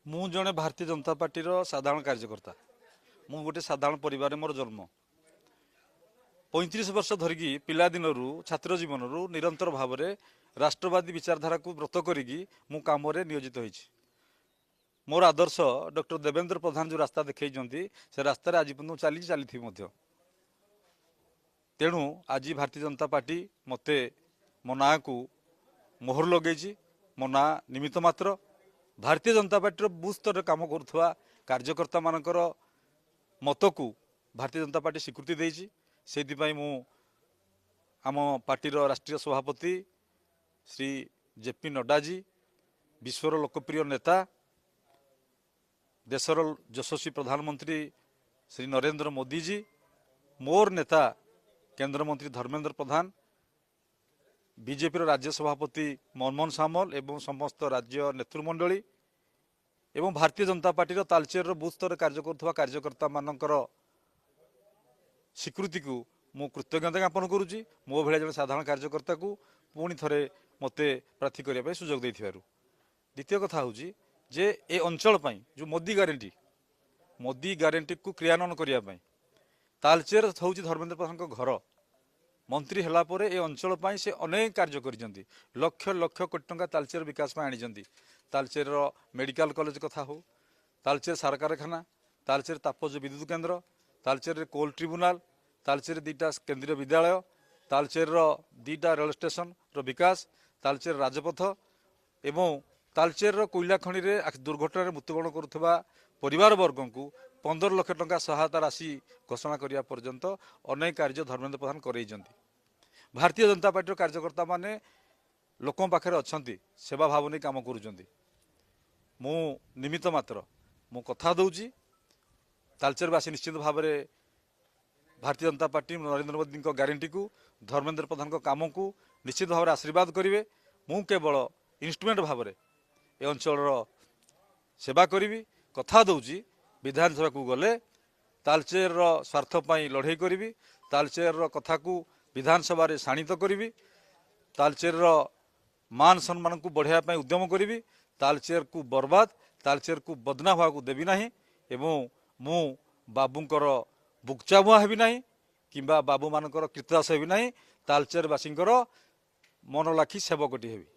ମୁଁ ଜଣେ ଭାରତୀୟ जनता पार्टी साधारण कार्यकर्ता। मु गोटे साधारण परिवार मोर जन्म 35 वर्ष धरिकी पिला दिन छात्र जीवन निरंतर भाव में राष्ट्रवादी विचारधारा को व्रत करी मु काम नियोजित होइछि। मोर आदर्श डॉक्टर देवेंद्र प्रधान जो रास्ता देखते से रास्तार आज पर्यटन चली तेणु आज भारतीय जनता पार्टी मते मो ना को मोहर लगे मो ना निमित्त मात्र भारतीय जनता पार्टी बूथ स्तर काम करुवा कार्यकर्ता मानकर मत को भारतीय जनता पार्टी स्वीकृति देछि। से मु आम पार्टीर राष्ट्रीय सभापति श्री जेपी नड्डा जी, विश्वर लोकप्रिय नेता, देशर यशस्वी प्रधानमंत्री श्री नरेंद्र मोदी जी, मोर नेता केंद्र मंत्री धर्मेंद्र प्रधान, बीजेपी राज्य सभापति मनमोहन सामल एवं समस्त राज्य नेतृमंडली एवं भारतीय जनता पार्टी तालचेर बूथ स्तर कार्य करुवा कार्यकर्ता मानकर स्वीकृति को मु कृतज्ञता ज्ञापन करुच्ची। मो भाया जन साधारण कार्यकर्ता को पुणी थे मते प्रार्थी करने सुजोग देथिबारु। द्वितीय कथा हूँ जे ए अंचल जो मोदी ग्यारंटी को क्रियान्वयन करने तालचेर हूँ धर्मेंद्र प्रधान घर मंत्री है पर ए अंचल से अनेक कार्य कर लक्ष लक्ष कोटी टंका तालचेर विकास आनी। तालचेर मेडिकल कॉलेज कथा हो, तालचेर सार कारखाना, तालचेर तापज विद्युत केन्द्र, तालचेर कोल ट्रिब्यूनाल, तालचेर दीटा केंद्रीय विद्यालय, तालचेर दीटा रेल स्टेशन विकास, तालचेर राजपथ एवं तालचेर कोईला खनि दुर्घटना मृत्युवरण करुवा परिवार वर्ग को 15 लाख टंका सहायता राशि घोषणा करने पर्यंत अनेक कार्य धर्मेंद्र प्रधान कर। भारतीय जनता पार्टी कार्यकर्ता माने लोकों पाखे अच्छा सेवा भाव नहीं कम कर मु निमित्त मात्र मु कथा दूची तालचेरवासी निश्चित भाव में भारतीय जनता पार्टी नरेंद्र मोदी ग्यारंटी को धर्मेंद्र प्रधान काम को निश्चित भाव में आशीर्वाद करेंगे। मु केवल इन्स्ट्रुमेंट भाव में ए अंचल सेवा करी कथा दूची विधानसभा को गले तालचेर स्वार्थपाई लड़े करी तालचेर कथा को विधानसभा रे शाणित करी तालचेर मान सम्मान को बढ़ाई उद्यम करी तालचेर को बर्बाद तालचेर को बदना हवा को देवी ना एवं मु बाबूंकर बुकचाबुआ हेबी ना किंबा बाबू मानकर कृतदास हेबी ना तालचेरवासी मन लाखी सेवकटी हेबी।